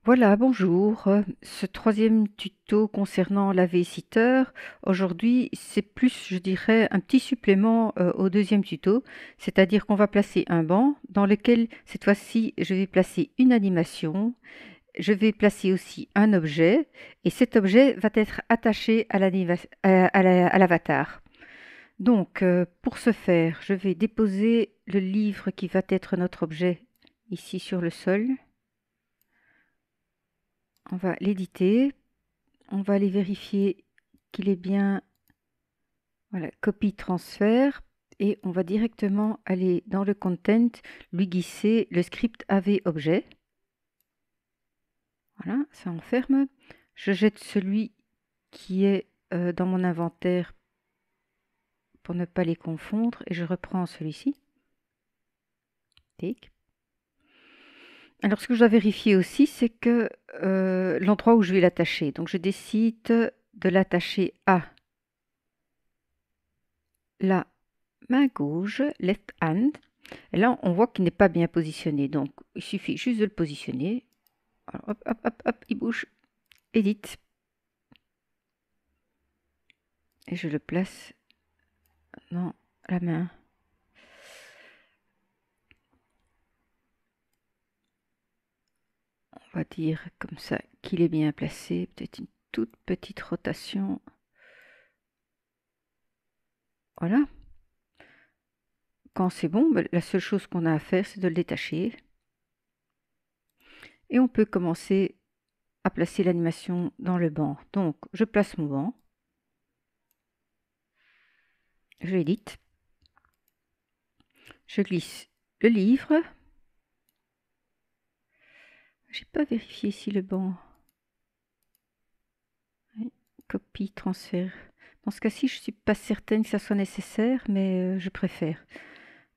Voilà, bonjour. Ce troisième tuto concernant la V-Sitter, aujourd'hui, c'est plus, je dirais, un petit supplément au deuxième tuto, c'est-à-dire qu'on va placer un banc dans lequel, cette fois-ci, je vais placer une animation, je vais placer aussi un objet, et cet objet va être attaché à l'avatar. Donc, pour ce faire, je vais déposer le livre qui va être notre objet ici sur le sol. On va l'éditer. On va aller vérifier qu'il est bien, voilà, copie transfert, et on va directement aller dans le content, lui glisser le script AV objet. Voilà, ça enferme. Je jette celui qui est dans mon inventaire pour ne pas les confondre et je reprends celui-ci. Tic. Alors ce que je dois vérifier aussi, c'est que l'endroit où je vais l'attacher. Donc je décide de l'attacher à la main gauche, left hand. Et là, on voit qu'il n'est pas bien positionné. Donc, il suffit juste de le positionner. Alors, hop, hop, hop, hop, il bouge. Edit. Et je le place dans la main. On va dire comme ça qu'il est bien placé. Peut-être une toute petite rotation. Voilà. Quand c'est bon, la seule chose qu'on a à faire, c'est de le détacher. Et on peut commencer à placer l'animation dans le banc. Donc, je place mon banc. Je l'édite. Je glisse le livre. J'ai pas vérifié si le banc... Oui, copie, transfert. Dans ce cas-ci, je ne suis pas certaine que ça soit nécessaire, mais je préfère.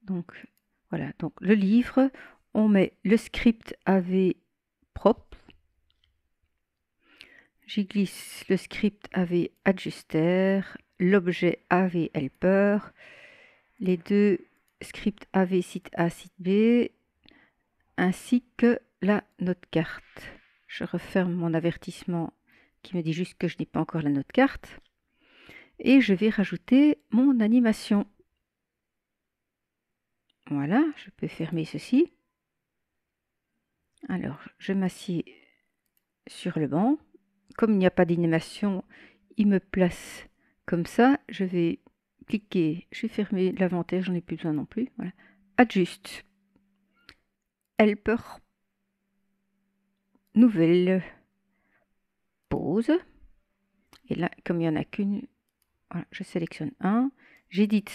Donc, voilà. Donc, le livre, on met le script AV propre. J'y glisse le script AV adjuster, l'objet AV helper, les deux scripts AV site A, site B, ainsi que la note carte. Je referme mon avertissement qui me dit juste que je n'ai pas encore la note carte. Et je vais rajouter mon animation. Voilà, je peux fermer ceci. Alors, je m'assieds sur le banc. Comme il n'y a pas d'animation, il me place comme ça. Je vais cliquer, je vais fermer l'inventaire, j'en ai plus besoin non plus. Voilà. Adjust. Helper. Nouvelle. Pause. Et là, comme il n'y en a qu'une, voilà, je sélectionne un. J'édite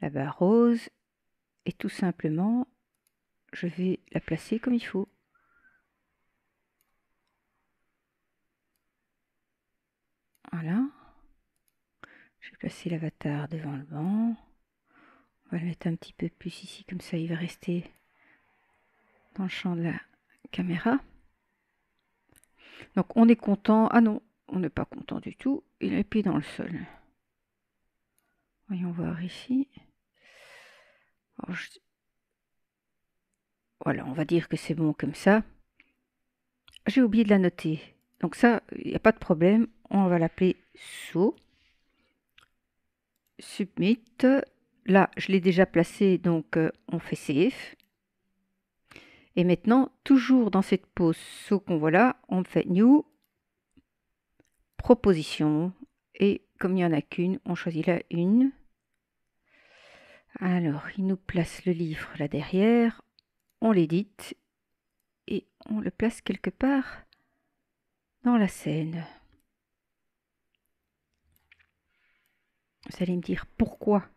la barre rose. Et tout simplement, je vais la placer comme il faut. Voilà. Je vais placer l'avatar devant le banc. On va le mettre un petit peu plus ici, comme ça il va rester dans le champ de la caméra. Donc on est content. Ah non, on n'est pas content du tout. Il a les pieds dans le sol. Voyons voir ici. Alors, voilà, on va dire que c'est bon comme ça. J'ai oublié de la noter. Donc ça, il n'y a pas de problème. On va l'appeler So. Submit. Là, je l'ai déjà placé, donc on fait Save. Et maintenant, toujours dans cette pose So qu'on voit là, on fait New, Proposition. Et comme il n'y en a qu'une, on choisit la une. Alors, il nous place le livre là derrière. On l'édite et on le place quelque part dans la scène. Vous allez me dire pourquoi,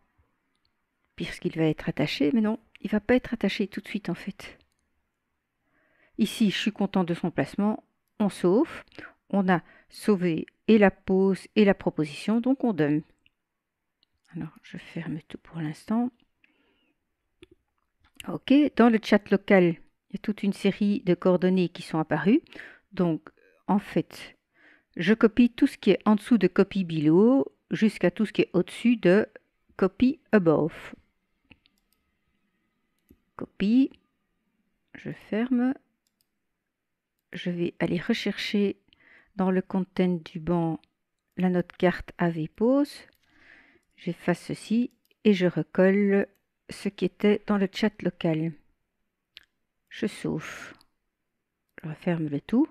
puisqu'il va être attaché, mais non, il ne va pas être attaché tout de suite en fait. Ici, je suis content de son placement, on sauve, on a sauvé et la pause et la proposition, donc on donne. Alors, je ferme tout pour l'instant. Ok, dans le chat local, il y a toute une série de coordonnées qui sont apparues. Donc, en fait, je copie tout ce qui est en dessous de copy below jusqu'à tout ce qui est au-dessus de copy above. Copie, je ferme. je vais aller rechercher dans le content du banc la note carte AV pause. J'efface ceci et je recolle ce qui était dans le chat local. Je sauve. Je referme le tout.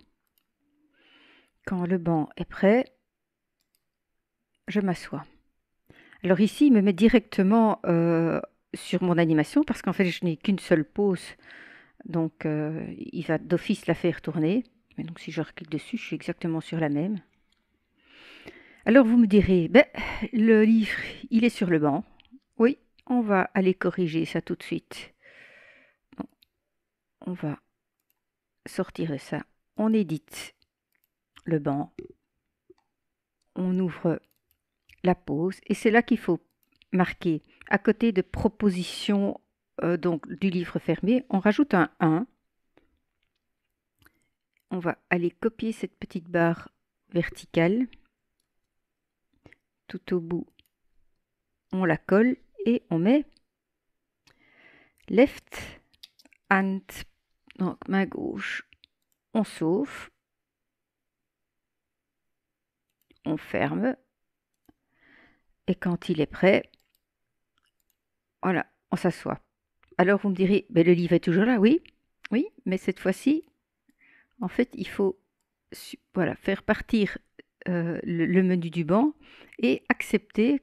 Quand le banc est prêt, je m'assois. Alors ici, il me met directement sur mon animation parce qu'en fait, je n'ai qu'une seule pause. Donc, il va d'office la faire tourner. Mais donc, si je reclique dessus, je suis exactement sur la même. Alors, vous me direz, ben, le livre, il est sur le banc. Oui, on va aller corriger ça tout de suite. Bon, on va sortir de ça. On édite le banc. On ouvre la pause. Et c'est là qu'il faut marquer, à côté de proposition donc du livre fermé, on rajoute un 1. On va aller copier cette petite barre verticale. Tout au bout, on la colle et on met left hand, donc main gauche. On sauve, on ferme et quand il est prêt, voilà, on s'assoit. Alors vous me direz, ben, le livre est toujours là, oui, oui, mais cette fois-ci, en fait, il faut voilà, faire partir le menu du banc et accepter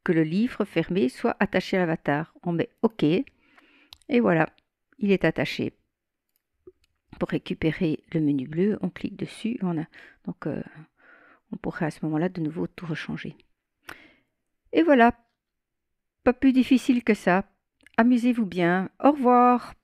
que le livre fermé soit attaché à l'avatar. On met OK et voilà, il est attaché. Pour récupérer le menu bleu, on clique dessus. Donc, on pourrait à ce moment-là de nouveau tout rechanger. Et voilà, pas plus difficile que ça. Amusez-vous bien. Au revoir.